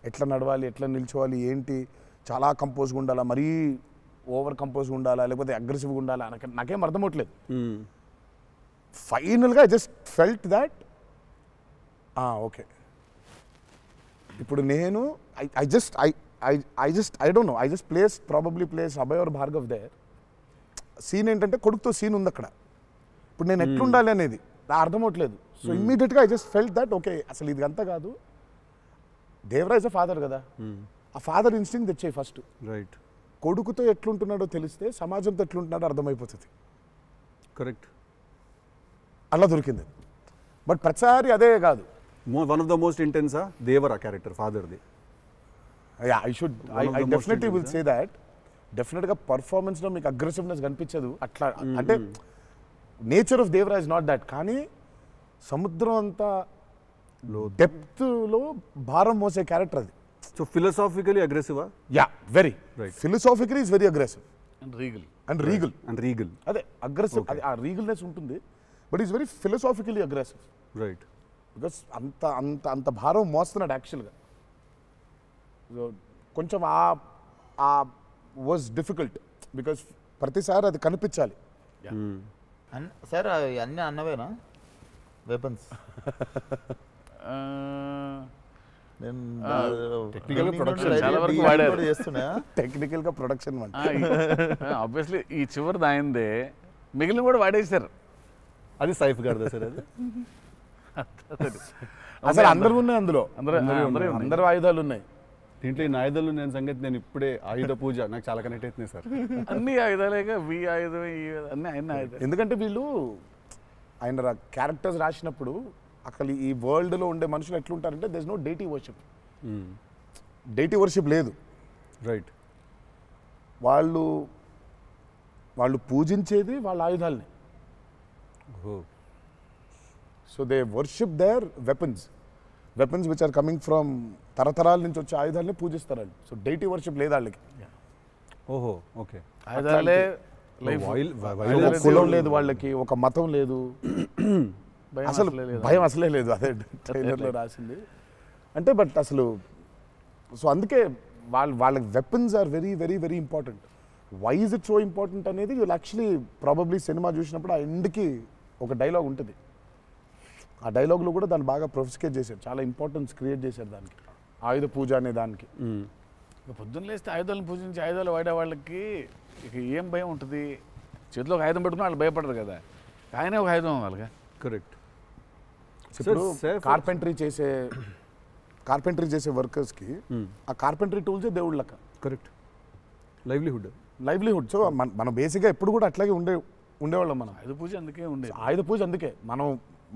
S2: ఎట్లా నడవాలి, ఎట్లా నిల్చోవాలి ఏంటి, చాలా కంపోజ్గా ఉండాలా, మరీ ఓవర్ కంపోజ్గా ఉండాలా, లేకపోతే అగ్రెసివ్గా ఉండాలా, నాకేం అర్థం అవ్వట్లేదు. ఫైనల్గా I just felt that okay ఇప్పుడు నేను I don't know, I just probably place Abhay or Bhargav there. Scene ఏంటంటే కొడుకుతో సీన్ ఉంది అక్కడ. ఇప్పుడు నేను ఎట్లుండాలి అనేది నా అర్థం అవ్వట్లేదు. సో ఇమ్మీడియట్గా I just felt that okay అసలు ఇది అంతా కాదు, దేవరాజ్ ఫాదర్ కదా, ఆ ఫాదర్ ఇన్స్టింక్ట్ తెచ్చాయి ఫస్ట్.
S1: రైట్.
S2: కొడుకుతో ఎట్లుంటున్నాడో తెలిస్తే సమాజంతో ఎట్లుంటున్నాడో అర్థమైపోతుంది.
S1: కరెక్ట్.
S2: అలా దొరికింది. బట్ ప్రతిసారి అదే కాదు.
S1: వన్ ఆఫ్ ద మోస్ట్ ఇంటెన్సా దేవరా క్యారెక్టర్ ఫాదర్ది.
S2: I definitely will say that. డెఫినెట్గా పర్ఫార్మెన్స్లో మీకు అగ్రెసివ్నెస్ కనిపించదు అట్లా. అంటే nature of Devara is not that. కానీ సముద్రం అంతా డెప్త్లో భారం మోసే క్యారెక్టర్ అది.
S1: సో ఫిలసాఫికలీ అగ్రెసివా?
S2: Yeah, very
S1: right.
S2: Philosophically is very aggressive
S3: and
S2: regal. అదే అగ్రెసివ్, అది ఆ రీగల్నెస్ ఉంటుంది. But is very philosophically aggressive.
S1: Right.
S2: Because అంత భారం మోస్తున్నాడు యాక్చువల్గా. కొంచెం ఆ వాజ్ డిఫికల్ట్ బికాస్ ప్రతిసారి అది కనిపించాలి.
S5: సార్ అన్నీ అన్నవేనా వెపన్స్?
S2: టెక్నికల్గా ప్రొడక్షన్
S3: ఆబ్వియస్లీ ఈ చివరిది ఆయనదే, మిగిలిన కూడా వాడేశారు.
S1: అది సైఫ్ గారిదా సార్? అది
S2: అసలు అందరూ ఉన్నాయి అందులో, అందరూ ఆయుధాలు ఉన్నాయి
S1: దీంట్లో. ఈ ఆయుధాలు నేను సంగతి నేను ఇప్పుడే ఆయుధ పూజ నాకు చాలా కనెక్ట్ అవుతున్నాయి సార్.
S3: అన్ని ఆయుధాలేగా, వి ఆయుధం అన్ని ఆయన ఆయుధాలు.
S2: ఎందుకంటే వీళ్ళు ఆయన క్యారెక్టర్స్ రాసినప్పుడు అసలు ఈ వరల్డ్లో ఉండే మనుషులు ఎట్లుంటారంటే there is no deity worship. Deity worship లేదు.
S1: రైట్.
S2: వాళ్ళు పూజించేది వాళ్ళ ఆయుధాలని. So they worship their weapons which are coming from తరతరాల నుంచి వచ్చే ఆయుధాలని పూజిస్తారు వాళ్ళు. సో డైటీ వర్షిప్ లేదు వాళ్ళకి.
S1: ఓహో, ఓకే.
S3: ఆయుధాలే
S2: ఒక కులం లేదు వాళ్ళకి, ఒక మతం లేదు, అసలు భయం అసలే లేదు. అదే ట్రైలర్లో రాసింది అంటే. బట్ అసలు సో అందుకే వాళ్ళకి weapons are very very very important. Why is it so important అనేది వీళ్ళు యాక్చువల్లీ ప్రాబబ్లీ సినిమా చూసినప్పుడు ఆ ఎండ్కి ఒక డైలాగ్ ఉంటుంది. ఆ డైలాగ్లో కూడా దాన్ని బాగా ప్రొఫిసికేట్ చేశారు, చాలా ఇంపార్టెన్స్ క్రియేట్ చేశారు దానికి, ఆయుధ పూజ అనే దానికి.
S3: ఇక పొద్దున్న లేస్తే ఆయుధాలను పూజించి ఆయుధాలు వాడే వాళ్ళకి ఇక ఏం భయం ఉంటుంది? చేతిలో ఒక ఆయుధం పెట్టుకుని వాళ్ళు భయపడరు కదా, ఆయనే ఒక ఆయుధం వాళ్ళగా.
S1: కరెక్ట్.
S2: ఇప్పుడు కార్పెంటరీ చేసే వర్కర్స్కి ఆ కార్పెంటరీ టూల్సే దేవుళ్ళ లెక్క.
S1: కరెక్ట్. లైవ్లీహుడ్.
S2: సో మనం బేసిక్గా ఎప్పుడు కూడా అట్లాగే ఉండేవాళ్ళం. మనం
S3: ఆయుధ పూజ అందుకే ఉండేది.
S2: ఆయుధ పూజ అందుకే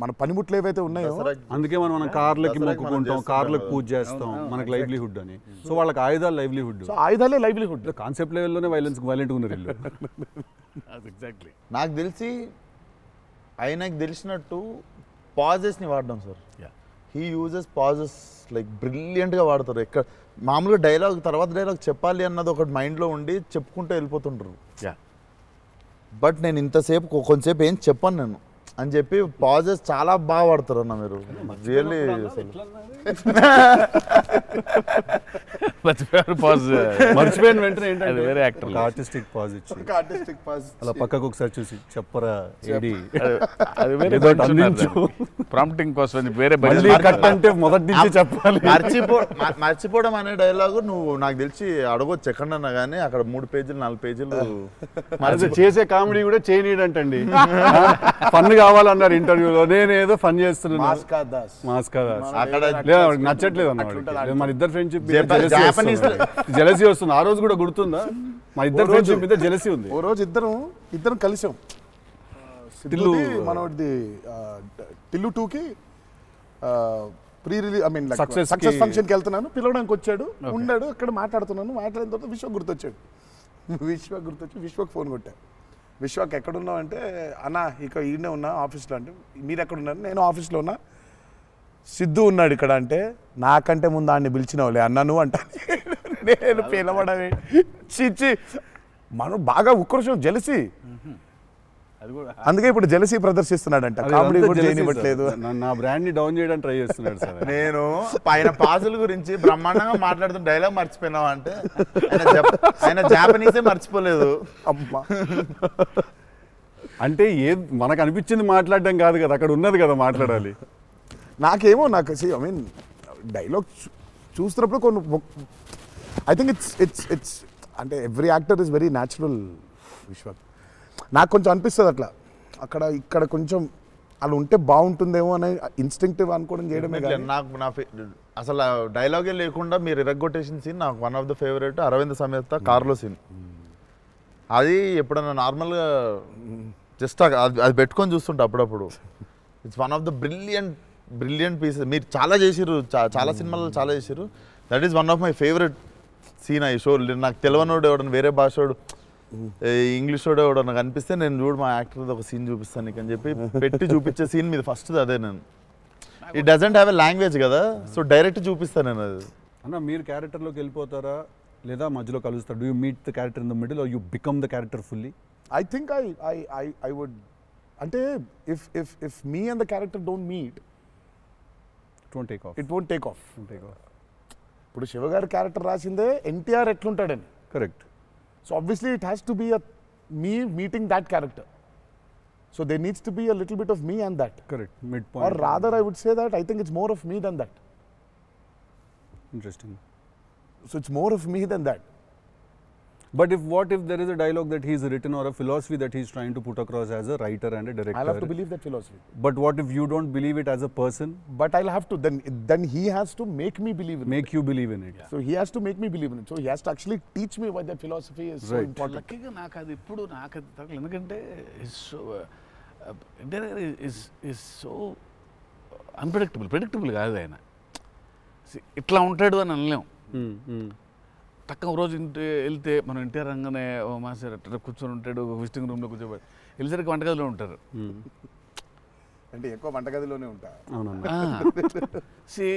S2: మన పనిముట్లు ఏవైతే ఉన్నాయో
S1: అందుకే మనం కార్లకి మొక్కుకుంటాం, కార్లకు పూజ చేస్తాం, మనకు లైవ్లీహుడ్ అని. సో వాళ్ళకి ఆయుధాలు లైవ్లీహుడ్.
S2: సో ఆయుధాలే లైవ్లీహుడ్.
S1: కాన్సెప్ట్ లెవెల్లోనే వైలెంట్ ఉన్నారు వీళ్ళు.
S3: ఎగ్జాక్ట్లీ.
S5: నాకు తెలిసి ఆయనకు తెలిసినట్టు పాజెస్ని వాడడం sir. He uses pauses like బ్రిలియంట్గా వాడతారు. ఎక్కడ మామూలుగా డైలాగ్ తర్వాత డైలాగ్ చెప్పాలి అన్నది ఒకటి మైండ్లో ఉండి చెప్పుకుంటూ వెళ్ళిపోతుంటారు. బట్ నేను ఇంతసేపు కొంతసేపు ఏం చెప్పాను నేను అని చెప్పి పాజెస్ చాలా బాగా వాడతారు అన్న మీరు. రియల్లీ
S1: మర్చిపోయిన వెంటనే
S3: అది వేరే యాక్టర్
S1: ఆర్టిస్టిక్ పాజ్ ఇచ్చి అలా పక్కకు ఒకసారి చూసి చెప్పరా ఏడి
S3: అది వేరే ప్రాంప్టింగ్ కోసం వేరే
S1: కట్ అంటే మొదటి నుంచి చెప్పాలి.
S5: మర్చిపోవడం అనే డైలాగు నువ్వు నాకు తెలిసి అడగొచ్చు ఎక్కడన్నా కానీ అక్కడ 3 పేజీలు 4 పేజీలు
S1: చేసే కామెడీ కూడా చేయనీడంటండి. ఫన్ కావాలన్నారు ఇంటర్వ్యూలో, నేనేదో ఫన్ చేస్తున్నాను. అక్కడ నచ్చట్లేదు అన్నమాట. మన ఇద్దరు ఫ్రెండ్షిప్ జెలసీ వస్తుంది. ఆ రోజు కూడా గుర్తుందా? మా ఇద్దరు ఫ్రెండ్షిప్ మీద జెలసీ ఉంది.
S2: ఓ రోజు ఇద్దరం కలిసాం. మనది టిల్లు 2కి pre release I mean success ఫంక్షన్కి వెళ్తున్నాను, పిలవడానికి వచ్చాడు, ఉన్నాడు అక్కడ, మాట్లాడుతున్నాను. మాట్లాడిన తర్వాత విశ్వక్ గుర్తొచ్చి విశ్వక్ ఫోన్ కొట్టా. విశ్వక్ ఎక్కడున్నావు అంటే, అన్న ఇక ఈయనే ఉన్నా ఆఫీస్లో. అంటే మీరు ఎక్కడున్నారు? నేను ఆఫీస్లో ఉన్నా. సిద్ధు ఉన్నాడు ఇక్కడ అంటే, నాకంటే ముందు ఆయన్ని పిలిచినవులే అన్నాను అంట. నేను పిలవడమే చిచ్చి. మనం బాగా ఉక్రోషం, జెలసీ. అందుకే ఇప్పుడు జెలసీ ప్రదర్శిస్తున్నాడంట. కామెడీ కూడా చేయనివ్వట్లేదు.
S1: నా బ్రాండ్ ని డౌన్ చేయడానికి ట్రై చేస్తున్నాడు సార్.
S5: నేను ఆయన పాజుల గురించి బ్రహ్మాండంగా మాట్లాడుతున్న డైలాగ్ మర్చిపోయినావా అంటే, ఆయన జాపనీసే మర్చిపోలేదు.
S2: అమ్మా
S1: అంటే మనకు అనిపించింది మాట్లాడడం కాదు కదా, అక్కడ ఉన్నది కదా మాట్లాడాలి.
S2: నాకేమో ఐ మీన్ డైలాగ్ చూస్తున్నప్పుడు కొన్ని ఐ థింక్ ఇట్స్ అంటే every actor is very natural. Vishwak నాకు కొంచెం అనిపిస్తుంది అట్లా, అక్కడ ఇక్కడ కొంచెం అలా ఉంటే బాగుంటుందేమో అనే ఇన్స్టింక్టివ్ అనుకోవడం చేయడమే.
S5: నాకు అసలు డైలాగే లేకుండా మీరు ఇరగ్గొట్టేసిన సీన్ నాకు one of the favourite. Aravind Sametha కార్లో సీన్. అది ఎప్పుడన్నా నార్మల్గా జస్ట్ అది పెట్టుకొని చూస్తుంటా అప్పుడప్పుడు. It's one of the brilliant pieces. మీరు చాలా చేసిర్రు, చాలా సినిమాలు చాలా చేసిర్రు. That is one of my favourite scene. ఈ షో నాకు తెలియనోడు ఎవడన్నా, వేరే భాషోడు, ఇంగ్లీష్ వాడు ఎవడో నాకు అనిపిస్తే, నేను చూడు మా యాక్టర్ ఒక సీన్ చూపిస్తాను నీకు అని చెప్పి పెట్టి చూపించే సీన్ మీద ఫస్ట్ అదే. నేను it doesn't have a language కదా, సో డైరెక్ట్ చూపిస్తాను నేను. అది
S1: అన్న మీరు క్యారెక్టర్లోకి వెళ్ళిపోతారా లేదా మధ్యలో కలుస్తారు? Do you meet the character in the middle or you become the character fully?
S2: I think I would, అంటే if me and the character don't meet,
S1: it won't take off.
S2: ఇప్పుడు శివగారి క్యారెక్టర్ రాసిందే ఎన్టీఆర్ ఎట్లుంటాడని.
S1: Correct.
S2: So obviously it has to be me meeting that character. So there needs to be a little bit of me and that.
S1: Correct. Midpoint.
S2: Or rather I would say that I think it's more of me than that.
S1: Interesting.
S2: So it's more of me than that.
S1: But what if there is a dialogue that he's written or a philosophy that he's trying to put across as a writer and a director?
S2: I'll have to believe that philosophy.
S1: But what if you don't believe it as a person?
S2: But I'll have to, then he has to make me believe in it.
S1: Make you believe in it.
S2: Yeah. So he has to make me believe in it. So he has to actually teach me why that philosophy is so important.
S3: లక్కీగా నాకు అది ఇప్పుడు నాకు అది తగ్గలేదు. ఎందుకంటే ఇస్ సో ప్రెడిక్టబుల్ కాదు ఆయన. ఇట్లా ఉంటాడు అని అనలేం. తక్కువ రోజు వెళ్తే మనం ఎన్టీఆర్ రంగానే ఓ మాస్టర్ అట్లా కూర్చొని ఉంటాడు, విజిటింగ్ రూమ్లో కూర్చోబెట్టి, వెళ్ళేసరికి వంటగదిలో ఉంటారు.
S2: అంటే ఎక్కువ వంటగదిలోనే ఉంటా.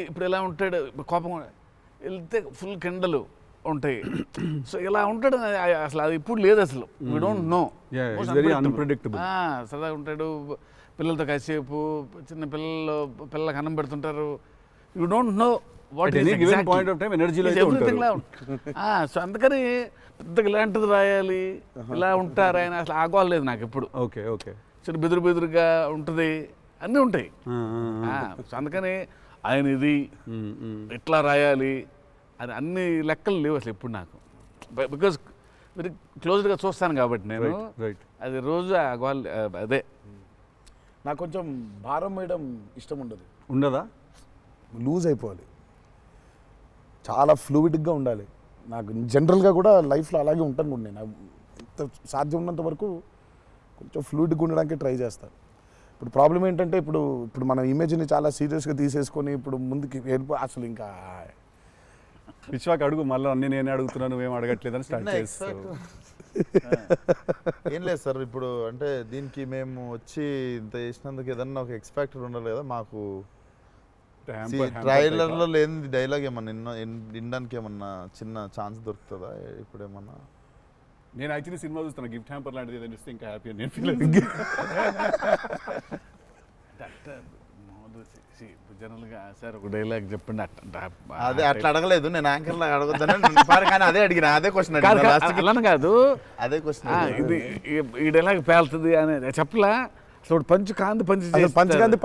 S3: ఇప్పుడు ఎలా ఉంటాడు, కోపం వెళ్తే ఫుల్ కెండలు, ఉంటాయి. సో ఇలా ఉంటాడు అసలు అది ఇప్పుడు లేదు అసలు. We don't know.
S1: Yeah, it's very unpredictable.
S3: సరదాగా ఉంటాడు, పిల్లలతో కాసేపు, చిన్న పిల్లలకు అన్నం పెడుతుంటారు. You don't know what
S1: At any given point of time, energy లో అయితే ఉంటారు.
S3: సో అందుకని పెద్దగా ఇలాంటిది రాయాలి, ఇలా ఉంటారు ఆయన అసలు ఆగోలేదు నాకు ఎప్పుడు.
S1: Okay okay.
S3: చిన్న బెదురుగా ఉంటుంది, అన్నీ ఉంటాయి. సో అందుకని ఆయన ఇది ఇట్లా రాయాలి అని అన్ని లెక్కలు లేవు అసలు ఎప్పుడు నాకు. బికాజ్ వెరీ క్లోజ్గా చూస్తాను కాబట్టి నేను
S1: రైట్.
S3: అది రోజు అదే
S2: నాకు కొంచెం భారం వేయడం ఇష్టం ఉండదు.
S1: ఉండదా?
S2: లూజ్ అయిపోవాలి, చాలా ఫ్లూయిడ్గా ఉండాలి. నాకు జనరల్గా కూడా లైఫ్లో అలాగే ఉంటాను కూడా నేను. ఎంత సాధ్యం ఉన్నంత వరకు కొంచెం ఫ్లూయిడ్గా ఉండడానికి ట్రై చేస్తాను. ఇప్పుడు ప్రాబ్లం ఏంటంటే ఇప్పుడు మన ఇమేజ్ని చాలా సీరియస్గా తీసేసుకొని ఇప్పుడు ముందుకి అసలు ఇంకా
S1: విశ్వాక్ అడుగు మళ్ళీ అన్ని నేనే అడుగుతున్నాను, నువ్వేం అడగట్లేదని స్టార్ట్ చేస్తావు.
S5: ఏం లేదు సార్, ఇప్పుడు అంటే దీనికి మేము వచ్చి ఇంత చేసినందుకు ఏదన్నా ఒక ఎక్స్పెక్టర్ ఉండాలి కదా మాకు. ట్రైలర్లో లేని డైలాగ్ ఏమన్నా వినడానికి ఏమన్నా చిన్న ఛాన్స్ దొరుకుతుందా ఇప్పుడు ఏమన్నా?
S1: నేను యాక్చువల్లీ సినిమా చూస్తాను, గిఫ్ట్ హ్యాంపర్ లాంటిది ఏదైనా ఇస్తే ఇంకా హ్యాపీ అని నేను ఫీల్
S3: జనరల్గా సార్ ఒక డైలాగ్ చెప్పండి.
S5: అదే అట్లా అడగలేదు నేను, యాంకర్లో అడగొద్దని కానీ అదే అడిగిన, అదే క్వశ్చన్
S3: అలా కాదు,
S5: అదే క్వశ్చన్.
S3: ఇది ఈ డైలాగ్ పేలుతుంది అని చెప్పలా. అసలు పంచ్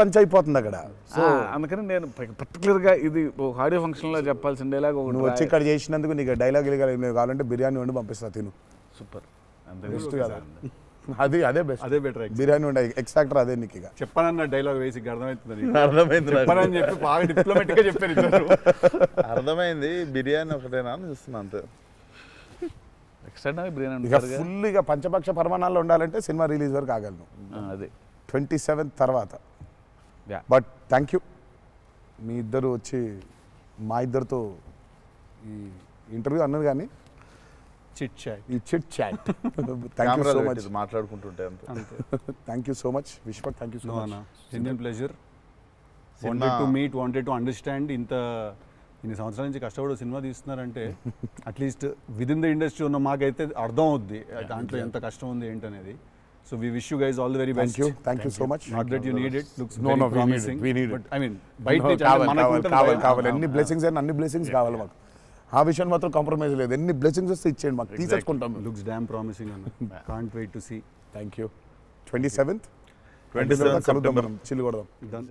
S2: పంచ్ అయిపోతుంది అక్కడ.
S3: సో అందుకని నేను పర్టికులర్గా ఇది ఒక ఆడియో ఫంక్షన్లో చెప్పాల్సిన డైలాగ్ ఒకటి.
S2: నువ్వు వచ్చి ఇక్కడ చేసినందుకు నీకు డైలాగ్ కావాలంటే బిర్యానీ వండి పంపిస్తా, తిను.
S3: సూపర్.
S2: బెస్ట్ కదా, అదే బెస్ట్,
S1: అదే బెటర్.
S2: బిర్యానీ వండి ఎక్స్ ఫ్యాక్టర్ అదే నీకు. ఇక
S1: చెప్పానన్న డైలాగ్ వేసి అర్థమవుతుంది,
S5: అర్థమైంది
S1: చెప్పానని చెప్పి బాగా డిప్లొమాటిక్గా చెప్పారు ఇద్దరు.
S5: అర్థమైంది, బిర్యానీ ఒకటేనా అని చూస్తున్నా అంతే.
S3: ఎక్స్ట్రా బిర్యానీ
S2: ఇక ఫుల్ ఇక పంచపక్ష పరమాణాల్లో ఉండాలంటే సినిమా రిలీజ్ వరకు ఆగలను,
S3: అదే
S2: 27th తర్వాత. బట్ థ్యాంక్ యూ మీ ఇద్దరు వచ్చి మా ఇద్దరితో ఈ ఇంటర్వ్యూ అన్నది కానీ
S1: చిట్ చాట్,
S2: ఈ chit chat. Thank you so much,
S5: మాట్లాడుకుంటుంటే అంతే.
S2: Thank you so much Vishwak, thank you so much.
S1: Genuine pleasure. Wanted to meet, wanted to understand. ఇన్ని సంవత్సరాల నుంచి కష్టపడి సినిమా తీస్తున్నారంటే at least with in the industry ఉన్న మాకైతే అర్థం అవుద్ది దాంట్లో ఎంత కష్టం ఉంది ఏంటనేది. So we wish you guys all the very best.
S2: Thank you so much.
S1: Not that you need it, looks
S2: No,
S1: very promising.
S2: we need it.
S1: But I mean బయట నుంచి
S2: కావాలి ఎన్ని బ్లెస్సింగ్స్ అయినా అన్ని బ్లెస్సింగ్స్ కావాలి మాకు. ఆ విషయం మాత్రం కాంప్రమైజ్ లేదు. ఎన్ని బ్లెస్సింగ్స్ వస్తే ఇచ్చేయండి మాకు, తీసేసుకుంటాం.
S1: లుక్స్ డామ్ ప్రామిసింగ్ అన్న. Can't wait to see.
S2: Thank you. 27th
S5: September.
S2: చిల్లు కొడదాం.
S1: Done.